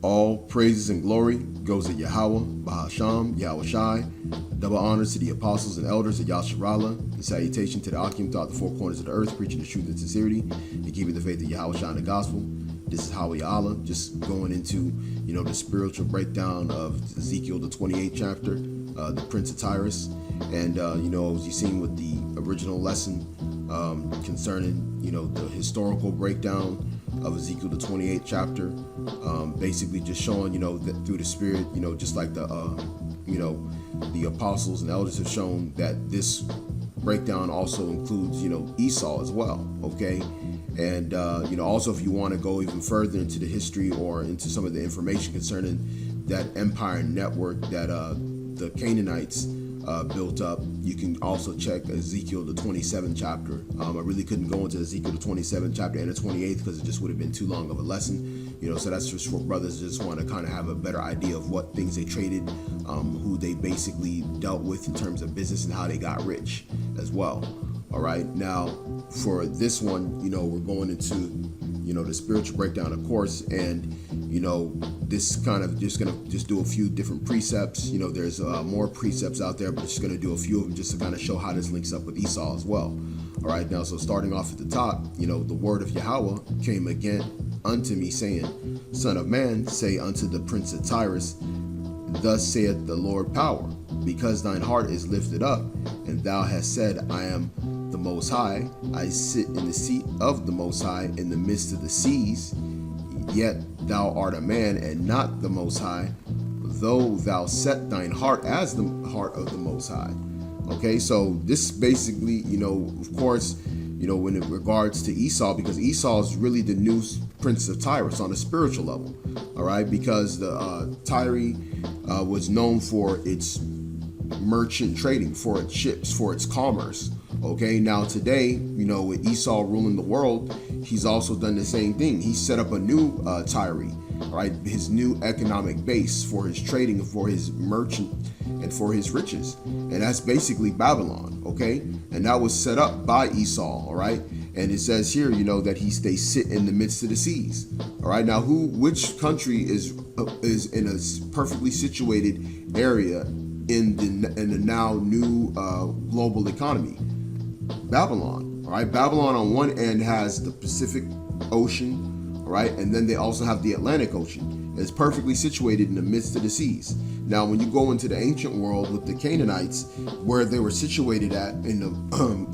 All praises and glory goes to Yahweh, Bahasham, Yahweh Shai. Double honors to the apostles and elders of Yasharallah, and salutation to the Akim throughout the four corners of the earth, preaching the truth and sincerity, and keeping the faith of Yahweh Shai and the gospel. This is Hawi Allah, just going into, the spiritual breakdown of Ezekiel, the 28th chapter, the Prince of Tyrus. And, as you've seen with the original lesson concerning, the historical breakdown of Ezekiel, the 28th chapter, basically just showing, that through the Spirit, just like the apostles and elders have shown, that this breakdown also includes, Esau as well, okay? And, also if you want to go even further into the history or into some of the information concerning that empire network that the Canaanites built up, you can also check Ezekiel, the 27th chapter. I really couldn't go into Ezekiel, the 27th chapter and the 28th because it just would have been too long of a lesson. So that's just for brothers who just want to kind of have a better idea of what things they traded, who they basically dealt with in terms of business and how they got rich as well. All right. Now, for this one, we're going into, the spiritual breakdown, of course, and, this kind of just going to do a few different precepts. There's more precepts out there, but just going to do a few of them just to kind of show how this links up with Esau as well. All right. Now, so starting off at the top, the word of Yahweh came again unto me, saying, Son of man, say unto the Prince of Tyrus, Thus saith the Lord Power, because thine heart is lifted up, and thou hast said, I am the Most High, I sit in the seat of the Most High in the midst of the seas, yet thou art a man and not the Most High, though thou set thine heart as the heart of the Most High. Okay, so this basically, of course, when it regards to Esau, because Esau is really the new Prince of Tyrus on a spiritual level, all right, because the Tyre was known for its merchant trading, for its ships, for its commerce. Okay, now today, with Esau ruling the world, he's also done the same thing. He set up a new Tyre, all right, his new economic base for his trading, for his merchant, and for his riches, and that's basically Babylon. Okay, and that was set up by Esau. All right, and it says here, that they sit in the midst of the seas. All right, now which country is in a perfectly situated area in the now new global economy? Babylon. All right, Babylon on one end has the Pacific Ocean, all right, and then they also have the Atlantic Ocean. It's perfectly situated in the midst of the seas. Now, when you go into the ancient world with the Canaanites, where they were situated at in the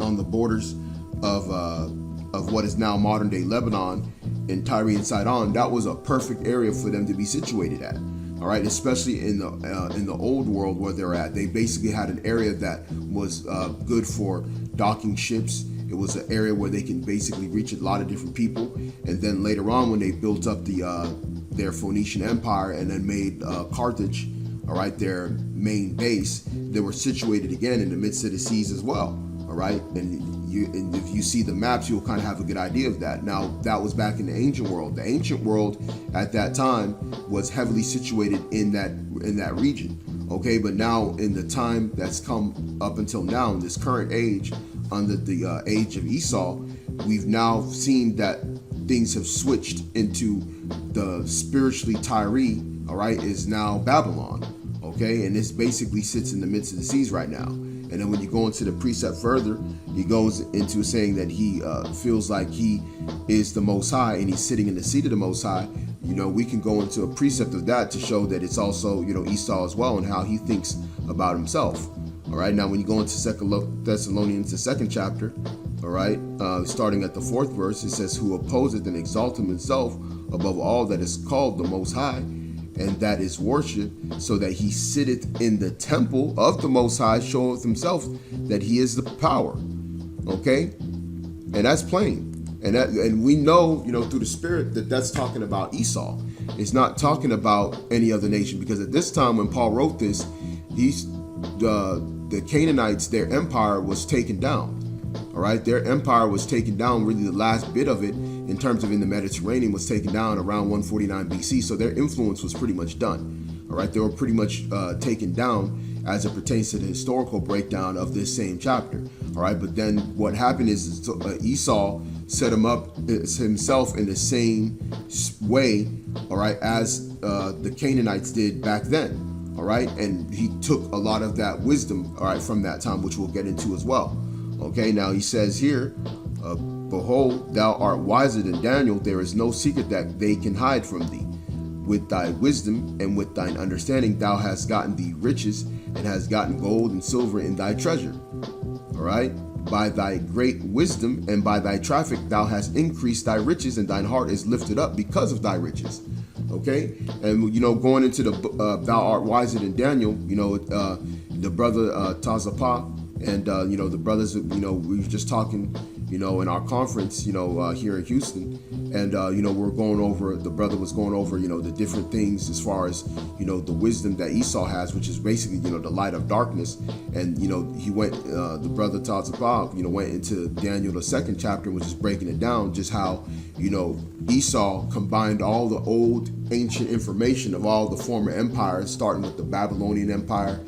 on the borders of what is now modern day Lebanon and Tyre and Sidon, that was a perfect area for them to be situated at. All right, especially in the old world where they're at, they basically had an area that was good for docking ships. It was an area where they can basically reach a lot of different people. And then later on, when they built up their Phoenician Empire and then made Carthage, all right, their main base, they were situated again in the midst of the seas as well. All right, and if you see the maps, you'll kind of have a good idea of that. Now, that was back in the ancient world. The ancient world at that time was heavily situated in that region. Okay, but now in the time that's come up until now, in this current age, under the age of Esau, we've now seen that things have switched into the spiritually Tyre, all right, is now Babylon. Okay, and this basically sits in the midst of the seas right now. And then when you go into the precept further, he goes into saying that he feels like he is the Most High and he's sitting in the seat of the Most High. We can go into a precept of that to show that it's also, Esau as well and how he thinks about himself. All right. Now, when you go into 2 Thessalonians, the 2nd chapter, all right, starting at the 4th verse, it says, Who opposeth and exalteth himself above all that is called the Most High, and that is worship, so that he sitteth in the temple of the Most High, showeth himself that he is the power. Okay, and that's plain, and we know, through the Spirit that that's talking about Esau. It's not talking about any other nation, because at this time when Paul wrote this, the Canaanites, their empire was taken down. All right, their empire was taken down. Really, the last bit of it, in terms of in the Mediterranean, was taken down around 149 BC. So their influence was pretty much done. All right, they were pretty much taken down as it pertains to the historical breakdown of this same chapter. All right, but then what happened is Esau set him up himself in the same way all right, as the Canaanites did back then, all right, and he took a lot of that wisdom, all right, from that time, which we'll get into as well. Okay, now he says here, behold, thou art wiser than Daniel. There is no secret that they can hide from thee. With thy wisdom and with thine understanding, thou hast gotten thee riches and hast gotten gold and silver in thy treasure. All right. By thy great wisdom and by thy traffic, thou hast increased thy riches, and thine heart is lifted up because of thy riches. Okay. And, going into the thou art wiser than Daniel, the brother Tazapah and, the brothers, we were just talking, in our conference, here in Houston. And, the brother was going over, the different things as far as, the wisdom that Esau has, which is basically, the light of darkness. And, he went, the brother Tazapah, went into Daniel, the second chapter, which is breaking it down, just how, Esau combined all the old ancient information of all the former empires, starting with the Babylonian Empire,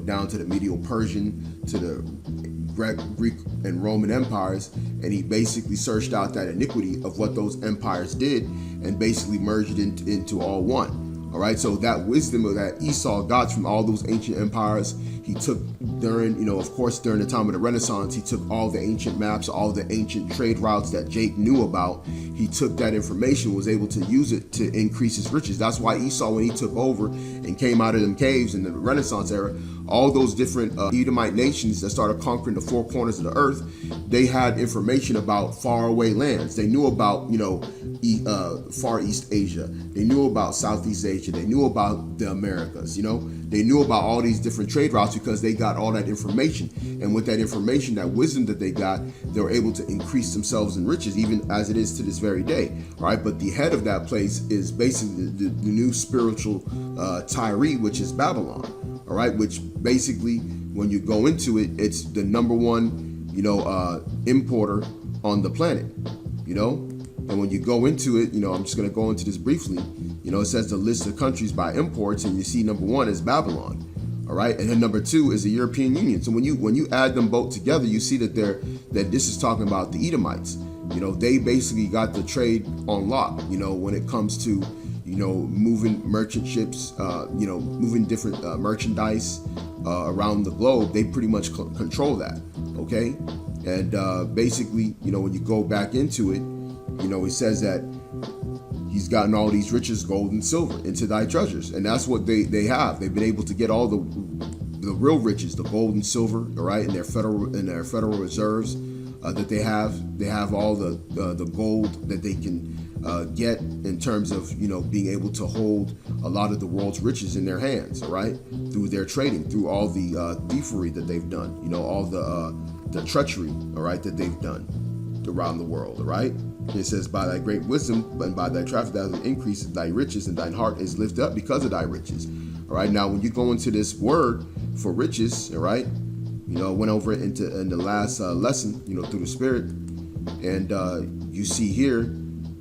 down to the Medieval Persian, to the Greek and Roman empires, and he basically searched out that iniquity of what those empires did and basically merged it into all one. All right, so that wisdom that Esau got from all those ancient empires, he took during, of course, during the time of the Renaissance, he took all the ancient maps, all the ancient trade routes that Jake knew about. He took that information, was able to use it to increase his riches. That's why Esau, when he took over and came out of them caves in the Renaissance era, all those different Edomite nations that started conquering the four corners of the earth, they had information about faraway lands. They knew about, Far East Asia. They knew about Southeast Asia. They knew about the Americas. They knew about all these different trade routes because they got all that information. And with that information, that wisdom that they got, they were able to increase themselves in riches, even as it is to this very day. All right. But the head of that place is basically the new spiritual Tyre, which is Babylon. All right. Which basically, when you go into it, it's the number one, importer on the planet, And when you go into it, I'm just going to go into this briefly. It says the list of countries by imports, and you see number one is Babylon. All right. And then number two is the European Union. So when you add them both together, you see that this is talking about the Edomites. They basically got the trade on lock, when it comes to, moving merchant ships, moving different merchandise around the globe. They pretty much control that. OK. And basically, when you go back into it, it says that he's gotten all these riches, gold and silver, into thy treasures. And that's what they have. They've been able to get all the real riches, the gold and silver, all right, in their federal reserves that they have. They have all the gold that they can get in terms of, being able to hold a lot of the world's riches in their hands, all right, through their trading, through all the thievery that they've done, all the treachery, all right, that they've done around the world, all right. It says, by thy great wisdom and by thy traffic thou increasest thy riches, and thine heart is lifted up because of thy riches. All right. Now, when you go into this word for riches, all right, went over it in the last lesson, through the Spirit, and you see here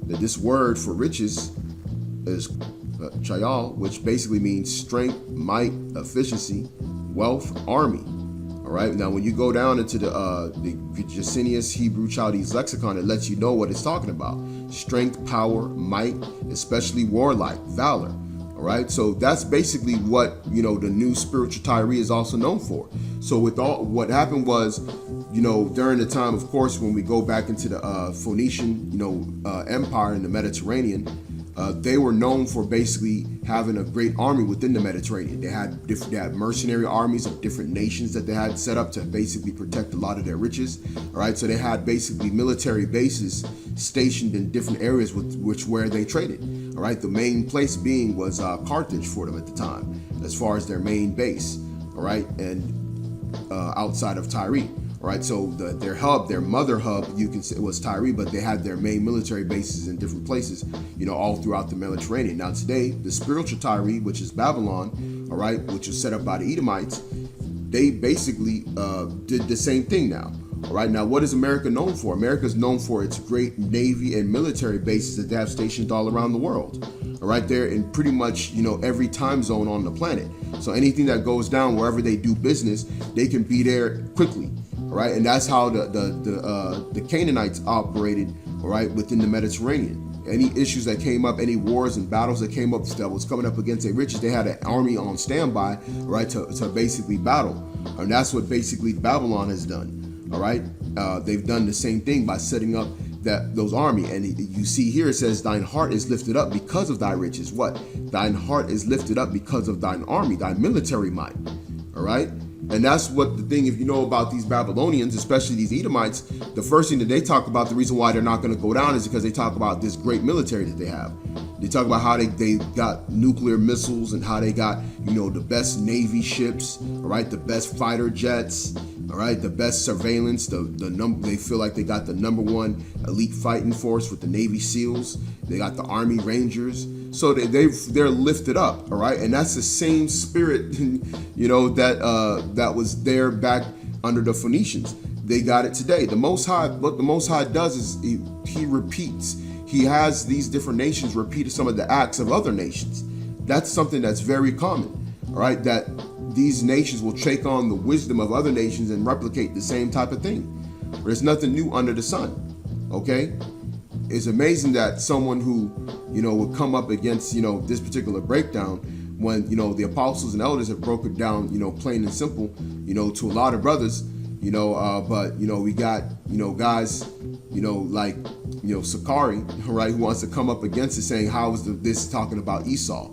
that this word for riches is chayal, which basically means strength, might, efficiency, wealth, army. All right. Now, when you go down into the Gesenius Hebrew Chaldees lexicon, it lets you know what it's talking about: strength, power, might, especially warlike, valor. All right. So that's basically what the new spiritual Tyre is also known for. So with all what happened was, during the time, of course, when we go back into the Phoenician, empire in the Mediterranean. They were known for basically having a great army within the Mediterranean. They had mercenary armies of different nations that they had set up to basically protect a lot of their riches. All right, so they had basically military bases stationed in different areas where they traded. All right, the main place being was Carthage for them at the time, as far as their main base. All right, and outside of Tyre. All right, so their hub, their mother hub, you can say, was Tyre, but they had their main military bases in different places, all throughout the Mediterranean. Now today, the spiritual Tyre, which is Babylon, all right, which was set up by the Edomites, they basically did the same thing now. All right, now what is America known for? America is known for its great navy and military bases that they have stationed all around the world. All right, they're in pretty much, every time zone on the planet. So anything that goes down wherever they do business, they can be there quickly. All right, and that's how the Canaanites operated, all right, within the Mediterranean. any issues that came up, any wars and battles that came up that was coming up against their riches, they had an army on standby, right, to basically battle. And that's what basically Babylon has done. All right, they've done the same thing by setting up those army. And you see here it says, thine heart is lifted up because of thy riches. What? Thine heart is lifted up because of thine army, thy military might. All right. And that's what the thing, if you know about these Babylonians, especially these Edomites, the first thing that they talk about, the reason why they're not going to go down is because they talk about this great military that they have. They talk about how they got nuclear missiles and how they got, the best Navy ships, all right, the best fighter jets, all right, the best surveillance, they feel like they got the number 1 elite fighting force with the Navy SEALs. They got the Army Rangers. So they're lifted up, all right? And that's the same spirit, that was there back under the Phoenicians. They got it today. The Most High, what the Most High does is he repeats. He has these different nations repeat some of the acts of other nations. That's something that's very common, all right? That these nations will take on the wisdom of other nations and replicate the same type of thing. There's nothing new under the sun, okay? It's amazing that someone who, would come up against, this particular breakdown when, the apostles and elders have broken it down, plain and simple, to a lot of brothers, but, we got, guys, like, Sakari, right, who wants to come up against it saying, how is this talking about Esau?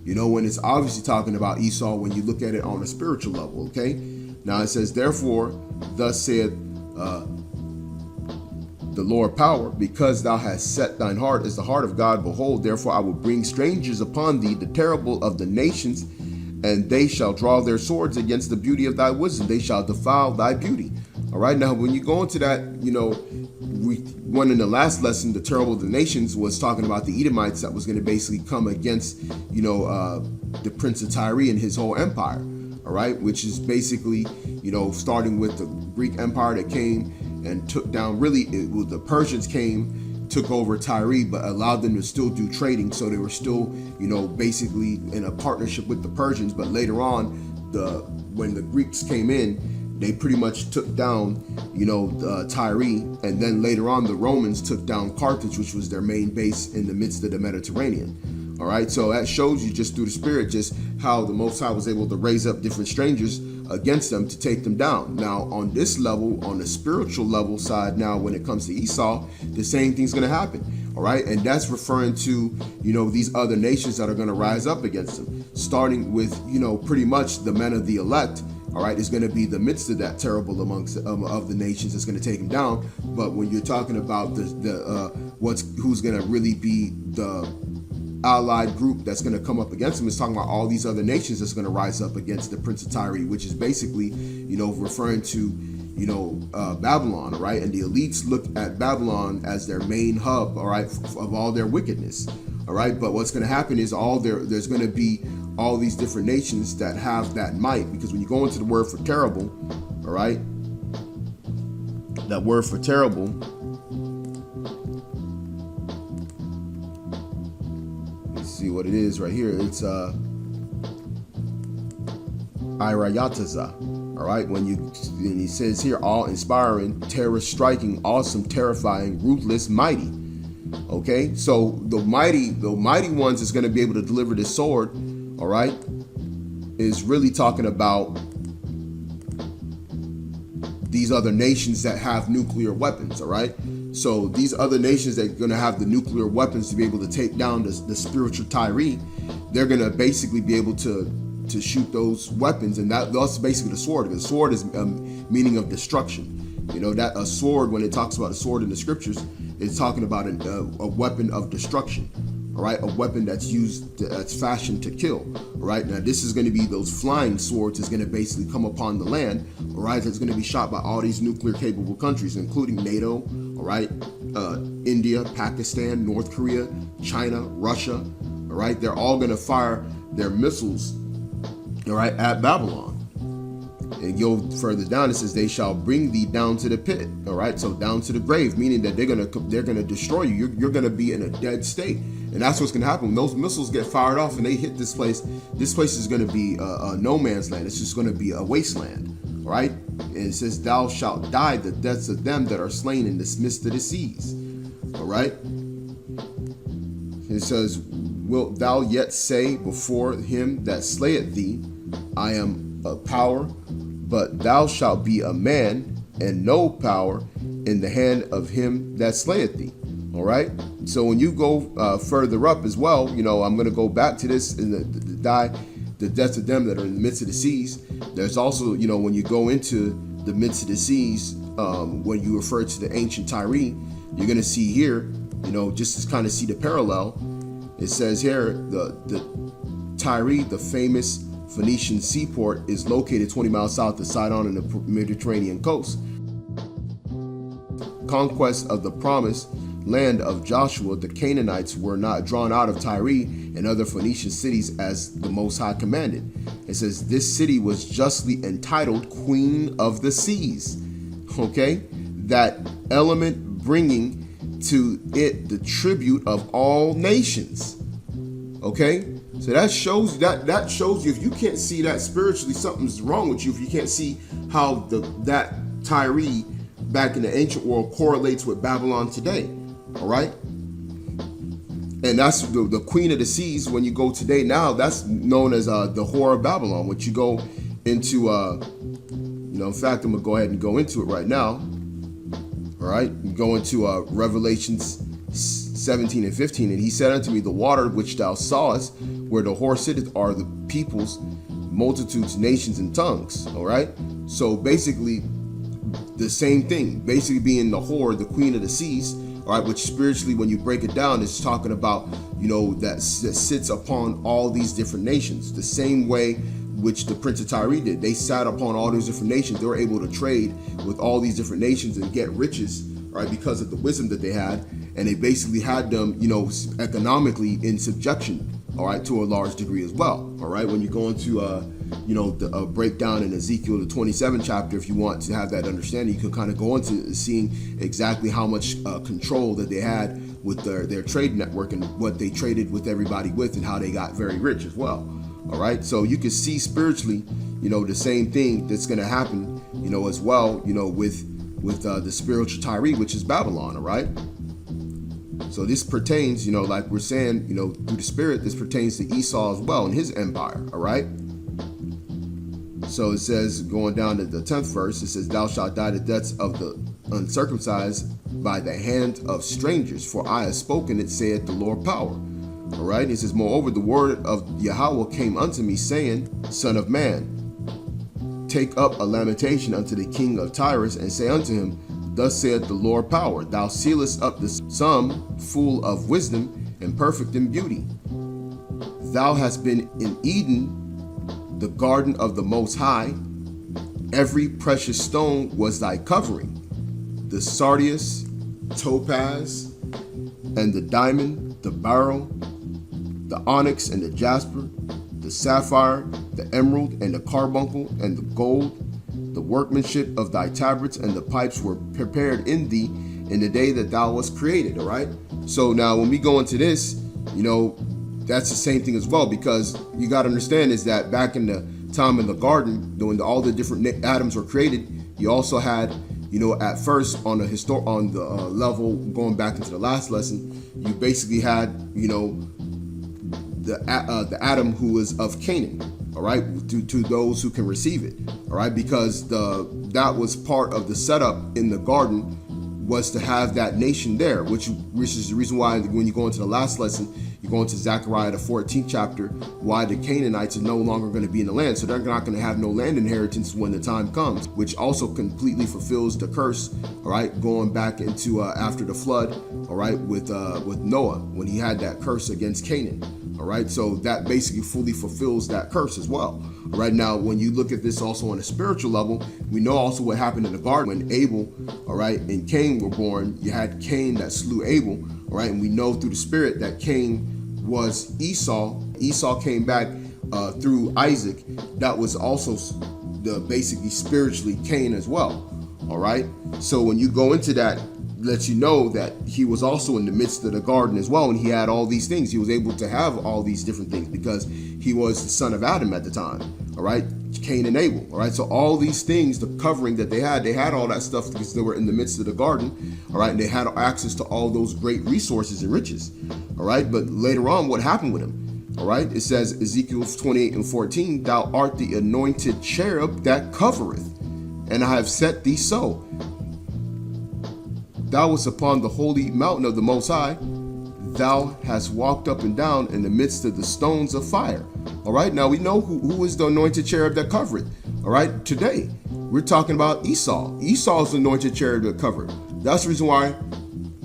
When it's obviously talking about Esau when you look at it on a spiritual level, okay? Now it says, therefore, thus said, the Lord power, because thou hast set thine heart as the heart of God, behold, therefore I will bring strangers upon thee, the terrible of the nations, and they shall draw their swords against the beauty of thy wisdom. They shall defile thy beauty. All right, now when you go into that, one in the last lesson, the terrible of the nations was talking about the Edomites that was going to basically come against, the Prince of Tyrus and his whole empire. All right, which is basically, starting with the Greek Empire that came and took down, the Persians came, took over Tyre, but allowed them to still do trading. So they were still, basically in a partnership with the Persians. But later on, when the Greeks came in, they pretty much took down, Tyre. And then later on, the Romans took down Carthage, which was their main base in the midst of the Mediterranean. All right, so that shows you just through the spirit, just how the Most High was able to raise up different strangers against them to take them down. Now, on this level, on the spiritual level side, now when it comes to Esau, the same thing's going to happen. All right, and that's referring to, these other nations that are going to rise up against them, starting with, pretty much the men of the elect. All right, is going to be the midst of that terrible amongst of the nations that's going to take them down. But when you're talking about who's going to really be the allied group that's going to come up against him, is talking about all these other nations that's going to rise up against the Prince of Tyre, which is basically, referring to, Babylon, all right? And the elites look at Babylon as their main hub, all right, of all their wickedness, all right? But what's going to happen is there's going to be all these different nations that have that might, because when you go into the word for terrible, all right, that word for terrible, see what it is right here. It's Irayataza. All right, when he says here, all inspiring, terror striking, awesome, terrifying, ruthless, mighty. Okay, so the mighty ones is going to be able to deliver this sword. All right, is really talking about these other nations that have nuclear weapons. All right. So these other nations that are going to have the nuclear weapons to be able to take down the spiritual Tyre, they're going to basically be able to shoot those weapons. And that's basically the sword. The sword is meaning of destruction. That a sword, when it talks about a sword in the scriptures, it's talking about a weapon of destruction. All right, a weapon that's fashioned to kill. All right, now this is going to be those flying swords that's going to basically come upon the land. All right, that's going to be shot by all these nuclear capable countries, including NATO. All right, India, Pakistan, North Korea, China, Russia. All right, they're all going to fire their missiles. All right, at Babylon. And go further down, it says they shall bring thee down to the pit. All right, so down to the grave, meaning that they're gonna destroy you. You're gonna be in a dead state, and that's what's gonna happen when those missiles get fired off and they hit this place. This place is gonna be a no man's land. It's just gonna be a wasteland. All right, and it says thou shalt die the deaths of them that are slain in the midst of the seas. All right. It says, wilt thou yet say before him that slayeth thee, I am a power, but thou shalt be a man, and no power in the hand of him that slayeth thee. All right. So when you go further up as well, I'm going to go back to this in the deaths of them that are in the midst of the seas. There's also, when you go into the midst of the seas, when you refer to the ancient Tyre, you're going to see here, just to kind of see the parallel. It says here, the Tyre, the famous Phoenician seaport, is located 20 miles south of Sidon in the Mediterranean coast. Conquest of the promised land of Joshua, the Canaanites were not drawn out of Tyre and other Phoenician cities as the Most High commanded. It says this city was justly entitled Queen of the Seas. Okay, that element bringing to it the tribute of all nations. Okay, so that shows you, if you can't see that spiritually, something's wrong with you. If you can't see how that Tyre back in the ancient world correlates with Babylon today. All right, and that's the Queen of the Seas. When you go today now, that's known as the whore of Babylon. When you go into in fact, I'm gonna go ahead and go into it right now. All right, you go into Revelations 17 and 15, and he said unto me, the water which thou sawest, where the whore sitteth, are the peoples, multitudes, nations, and tongues. All right, so basically the same thing, basically being the whore, the Queen of the Seas. All right, which spiritually, when you break it down, is talking about, that sits upon all these different nations. The same way which the Prince of Tyrus did. They sat upon all these different nations. They were able to trade with all these different nations and get riches, right, because of the wisdom that they had. And they basically had them, economically in subjection, all right, to a large degree as well. All right, when you go into the breakdown in Ezekiel, the 27th chapter, if you want to have that understanding, you can kind of go into seeing exactly how much control that they had with their trade network and what they traded with everybody with, and how they got very rich as well. All right, so you can see spiritually, the same thing that's going to happen, as well, with the spiritual Tyre, which is Babylon. All right. So this pertains, like we're saying, through the spirit, this pertains to Esau as well and his empire. All right. So it says, going down to the 10th verse, it says, thou shalt die the deaths of the uncircumcised by the hand of strangers, for I have spoken it, saith the Lord power. All right. It says, moreover, the word of Yahweh came unto me, saying, Son of man, take up a lamentation unto the king of Tyrus, and say unto him, thus saith the Lord power, thou sealest up the sum full of wisdom and perfect in beauty. Thou hast been in Eden, the garden of the Most High. Every precious stone was thy covering, the sardius, topaz, and the diamond, the beryl, the onyx, and the jasper, the sapphire, the emerald, and the carbuncle, and the gold. The workmanship of thy tabrets and the pipes were prepared in thee in the day that thou wast created. All right. So now when we go into this, that's the same thing as well, because you got to understand is that back in the time in the garden, when all the different atoms were created, you also had, at first on the level going back into the last lesson, you basically had, the Adam who was of Canaan. All right, to those who can receive it. All right, because that was part of the setup in the garden, was to have that nation there, which is the reason why when you go into the last lesson, you go into Zechariah, the 14th chapter, why the Canaanites are no longer going to be in the land. So they're not going to have no land inheritance when the time comes, which also completely fulfills the curse, all right, going back into after the flood, all right, with Noah, when he had that curse against Canaan. All right, so that basically fully fulfills that curse as well. All right, now when you look at this also on a spiritual level, we know also what happened in the garden when Abel, all right, and Cain were born. You had Cain that slew Abel, all right, and we know through the spirit that Cain was Esau. Esau came back through Isaac. That was also basically spiritually Cain as well. All right, so when you go into that, lets you know that he was also in the midst of the garden as well, and he had all these things. He was able to have all these different things because he was the son of Adam at the time. All right, Cain and Abel. All right, so all these things, the covering that they had all that stuff because they were in the midst of the garden. All right, and they had access to all those great resources and riches. All right, but later on, what happened with him? All right, it says Ezekiel 28:14, thou art the anointed cherub that covereth, and I have set thee so. Thou wast upon the holy mountain of the Most High. Thou hast walked up and down in the midst of the stones of fire. All right, now we know who is the anointed cherub that covered. All right, today we're talking about Esau. Esau is the anointed cherub that covered. That's the reason why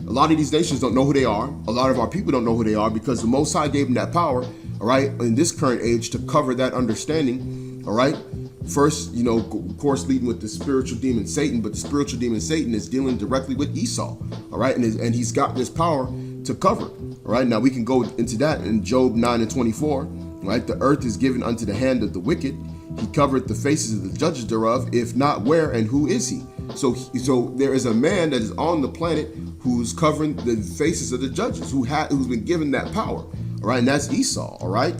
a lot of these nations don't know who they are. A lot of our people don't know who they are because the Most High gave them that power, all right, in this current age to cover that understanding, all right? First, of course, leading with the spiritual demon Satan, but the spiritual demon Satan is dealing directly with Esau, all right? And he's got this power to cover, all right? Now, we can go into that in Job 9:24, right? The earth is given unto the hand of the wicked. He covered the faces of the judges thereof. If not, where and who is he? So there is a man that is on the planet who's covering the faces of the judges, who's been given that power, all right? And that's Esau, all right?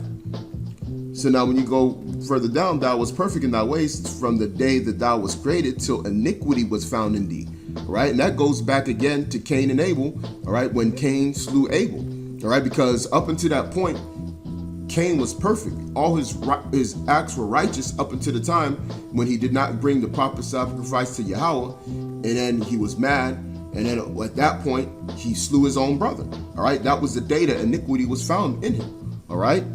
So now when you go further down, thou was perfect in thy ways from the day that thou was created till iniquity was found in thee. All right. And that goes back again to Cain and Abel. All right. When Cain slew Abel. All right. Because up until that point, Cain was perfect. All his acts were righteous up until the time when he did not bring the proper sacrifice to Yahweh. And then he was mad. And then at that point, he slew his own brother. All right. That was the day that iniquity was found in him. All right.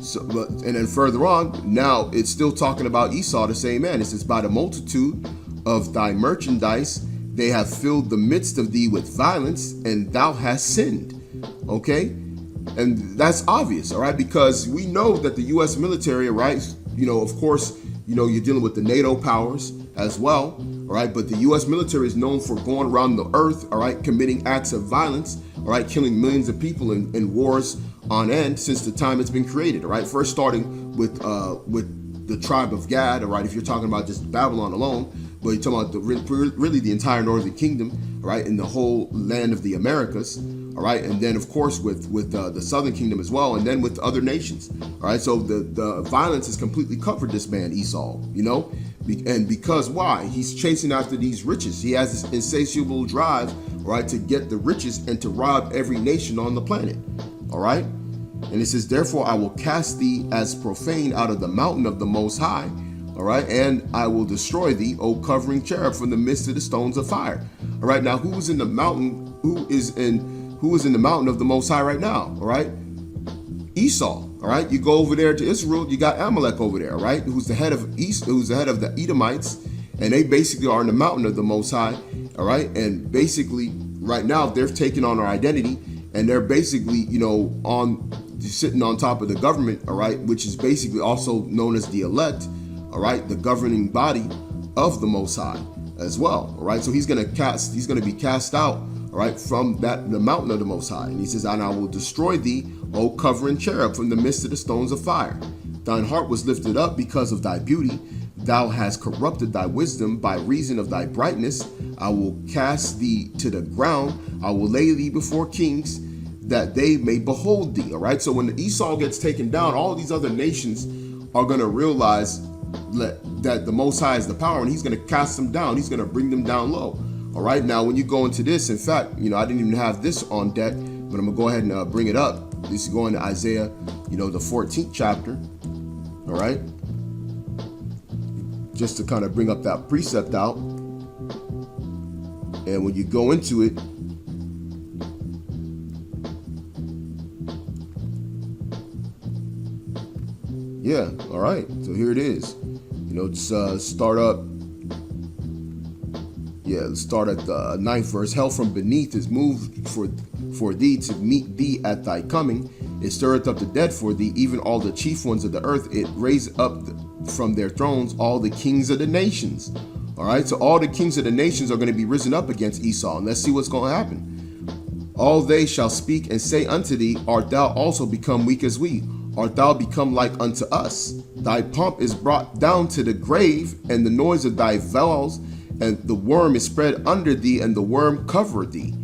So, and then further on, now it's still talking about Esau, the same man. It says, by the multitude of thy merchandise, they have filled the midst of thee with violence, and thou hast sinned. Okay? And that's obvious, all right? Because we know that the U.S. military, right? Of course, you're dealing with the NATO powers as well, all right? But the U.S. military is known for going around the earth, all right, committing acts of violence, all right, killing millions of people in wars on end since the time it's been created, all right? First starting with the tribe of Gad, all right, if you're talking about just Babylon alone, but you're talking about really the entire northern kingdom, all right, and the whole land of the Americas, all right, and then of course with the southern kingdom as well, and then with other nations, all right. So the violence has completely covered this man Esau, and because why? He's chasing after these riches. He has this insatiable drive, right, to get the riches and to rob every nation on the planet, all right. And it says, therefore I will cast thee as profane out of the mountain of the Most High, all right, and I will destroy thee, O covering cherub, from the midst of the stones of fire. All right, now who is in the mountain? Who is in the mountain of the Most High right now? All right, Esau. All right, you go over there to Israel, you got Amalek over there, all right, who's the head of the Edomites, and they basically are in the mountain of the Most High. All right, and basically right now they're taking on our identity, and they're basically sitting on top of the government, all right, which is basically also known as the elect, all right, the governing body of the Most High as well, all right. So he's going to be cast out, all right, from the mountain of the Most High. And he says, and I will destroy thee, O covering cherub, from the midst of the stones of fire. Thine heart was lifted up because of thy beauty. Thou hast corrupted thy wisdom by reason of thy brightness. I will cast thee to the ground. I will lay thee before kings, that they may behold thee. All right. So when Esau gets taken down, all these other nations are going to realize that the Most High is the power, and he's going to cast them down. He's going to bring them down low. All right. Now, when you go into this, in fact, I didn't even have this on deck, but I'm going to go ahead and bring it up. This is going to Isaiah, the 14th chapter. All right. Just to kind of bring up that precept out. And when you go into it, yeah, all right. So here it is. Start up. Yeah, let's start at the 9th verse. Hell from beneath is moved for thee to meet thee at thy coming. It stirreth up the dead for thee, even all the chief ones of the earth. It raised up from their thrones all the kings of the nations. All right, so all the kings of the nations are going to be risen up against Esau. And let's see what's going to happen. All they shall speak and say unto thee, art thou also become weak as we? Art thou become like unto us? Thy pomp is brought down to the grave, and the noise of thy vows and the worm is spread under thee, and the worm covered thee.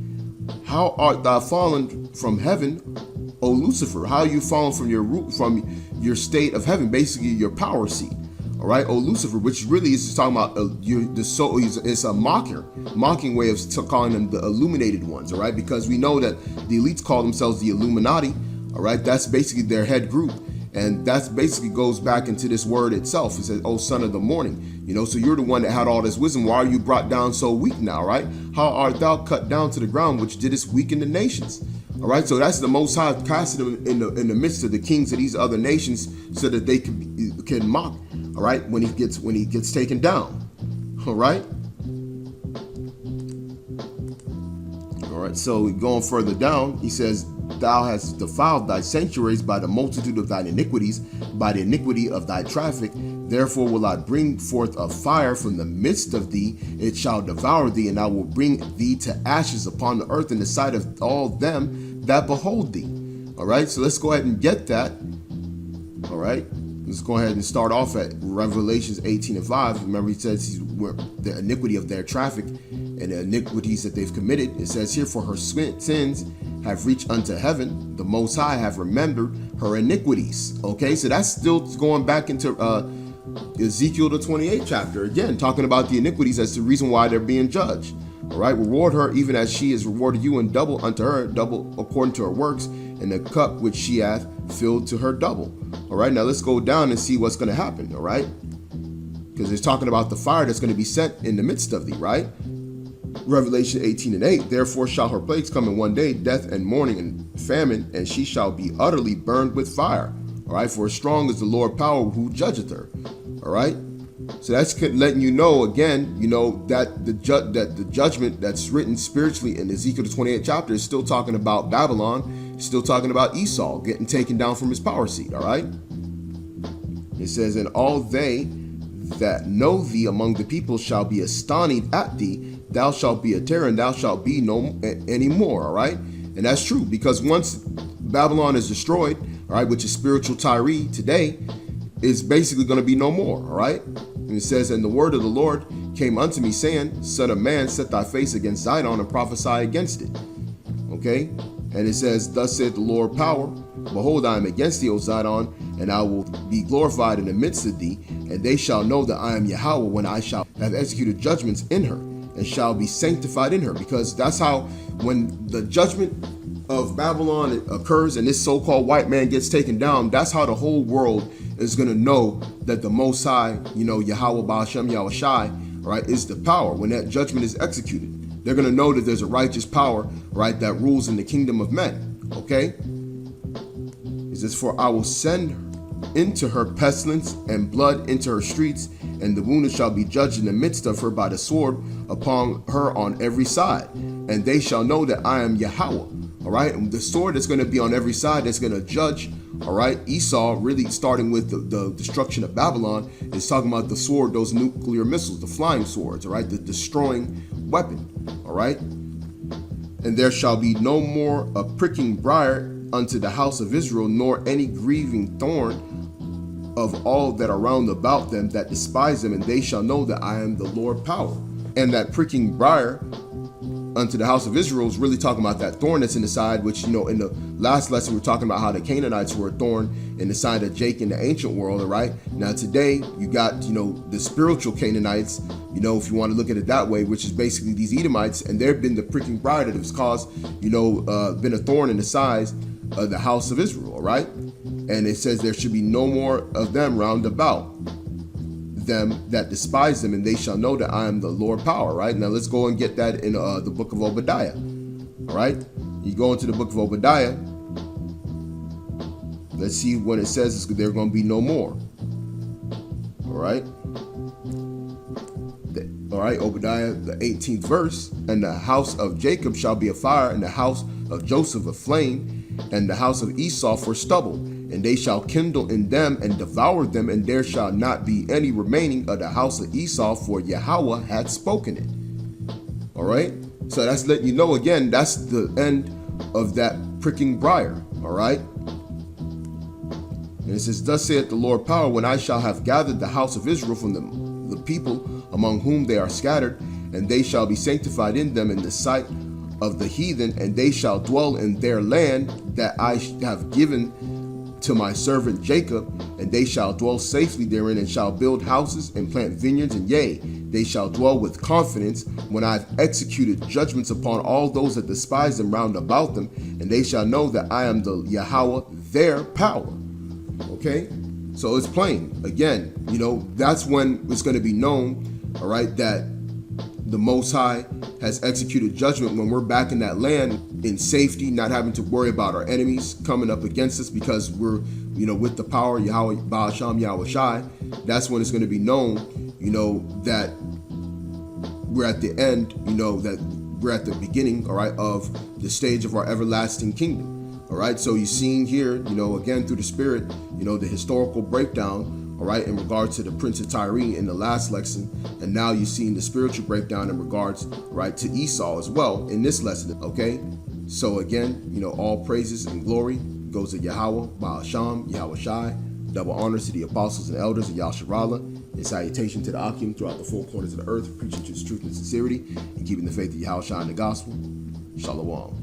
How art thou fallen from heaven, O Lucifer? How are you fallen from your state of heaven, basically your power seat? All right, O Lucifer, which really is just talking about the soul. It's a mocking way of calling them the illuminated ones. All right, because we know that the elites call themselves the Illuminati. All right, that's basically their head group. And that basically goes back into this word itself. It says, "Oh, son of the morning." So you're the one that had all this wisdom. Why are you brought down so weak now, right? How art thou cut down to the ground, which didst weaken the nations? All right, so that's the Most High casting him in the midst of the kings of these other nations, so that they can mock. All right, when he gets taken down. All right. All right. So going further down, he says, "Thou hast defiled thy sanctuaries by the multitude of thine iniquities, by the iniquity of thy traffic. Therefore will I bring forth a fire from the midst of thee, it shall devour thee, and I will bring thee to ashes upon the earth in the sight of all them that behold thee." All right, so let's go ahead and get that. All right, let's go ahead and start off at Revelations 18:5. Remember, he says the iniquity of their traffic and the iniquities that they've committed. It says here, "For her sins have reached unto heaven, the Most High have remembered her iniquities." Okay, so that's still going back into Ezekiel the 28th chapter, again talking about the iniquities as the reason why they're being judged. All right, "Reward her even as she has rewarded you, and double unto her, double according to her works, and the cup which she hath filled to her double." All right, now let's go down and see what's going to happen. All right, because it's talking about the fire that's going to be sent in the midst of thee, right? Revelation 18:8, "Therefore shall her plagues come in one day, death and mourning and famine, and she shall be utterly burned with fire." All right, "For strong is the Lord power who judgeth her." All right, so that's letting you know again, that the judgment that's written spiritually in Ezekiel the 28th chapter is still talking about Babylon, still talking about Esau getting taken down from his power seat. All right, it says, "And all they that know thee among the people shall be astonished at thee. Thou shalt be a terror, and thou shalt be no anymore." All right, and that's true, because once Babylon is destroyed, all right, which is spiritual Tyre today, is basically going to be no more. All right, and it says, "And the word of the Lord came unto me, saying, Son of man, set thy face against Zidon and prophesy against it." Okay, and it says, "Thus saith the Lord power, behold, I am against thee, O Zidon, and I will be glorified in the midst of thee, and they shall know that I am Yahweh when I shall have executed judgments in her, and shall be sanctified in her." Because that's how, when the judgment of Babylon occurs and this so-called white man gets taken down, that's how the whole world is going to know that the Most High, Yahweh Ba'ashem Yahweh Shai, right, is the power. When that judgment is executed, they're going to know that there's a righteous power, right, that rules in the kingdom of men. Okay, it says, "For I will send into her pestilence and blood into her streets, and the wounded shall be judged in the midst of her by the sword upon her on every side, and they shall know that I am Yahweh." All right, and the sword that's going to be on every side that's going to judge, all right, Esau, really starting with the destruction of Babylon, is talking about the sword, those nuclear missiles, the flying swords, all right, the destroying weapon. All right, "And there shall be no more a pricking briar unto the house of Israel, nor any grieving thorn of all that are round about them that despise them, and they shall know that I am the Lord power." And that pricking briar unto the house of Israel is really talking about that thorn that's in the side, which, in the last lesson, we we're talking about how the Canaanites were a thorn in the side of Jake in the ancient world. All right, now today you got, the spiritual Canaanites, if you want to look at it that way, which is basically these Edomites, and they've been the pricking briar that has caused, been a thorn in the side of the house of Israel. All right, and it says there should be no more of them round about them that despise them, and they shall know that I am the Lord power. Right, now let's go and get that in the book of Obadiah. All right, you go into the book of Obadiah, let's see what it says. They're going to be no more. All right, Obadiah the 18th verse, "And the house of Jacob shall be a fire, and the house of Joseph a flame, and the house of Esau for stubble, and they shall kindle in them and devour them, and there shall not be any remaining of the house of Esau, for Yahweh hath spoken it." All right, so that's letting you know again, that's the end of that pricking briar. All right, and it says, "Thus saith the Lord power, when I shall have gathered the house of Israel from the people among whom they are scattered, and they shall be sanctified in them in the sight of the heathen, and they shall dwell in their land that I have given to my servant Jacob, and they shall dwell safely therein, and shall build houses and plant vineyards, and yea, they shall dwell with confidence when I have executed judgments upon all those that despise them round about them, and they shall know that I am the Yahweh, their power. Okay, so it's plain. Again, that's when it's going to be known, all right, that the Most High has executed judgment, when we're back in that land in safety, not having to worry about our enemies coming up against us, because we're, with the power, Yahweh, Baal Shem, Yahweh Shai. That's when it's going to be known, that we're at the end, that we're at the beginning, all right, of the stage of our everlasting kingdom. All right, so you're seeing here, again, through the Spirit, the historical breakdown, all right, in regards to the Prince of Tyrus in the last lesson, and now you're seeing the spiritual breakdown in regards, right, to Esau as well in this lesson. Okay, so again, all praises and glory goes to Yahweh, Baal Shem, Yahweh Shai. Double honors to the apostles and elders of Yasharallah, and salutation to the Akim throughout the four corners of the earth, preaching to truth and sincerity, and keeping the faith of Yahweh Shai and the gospel. Shalom.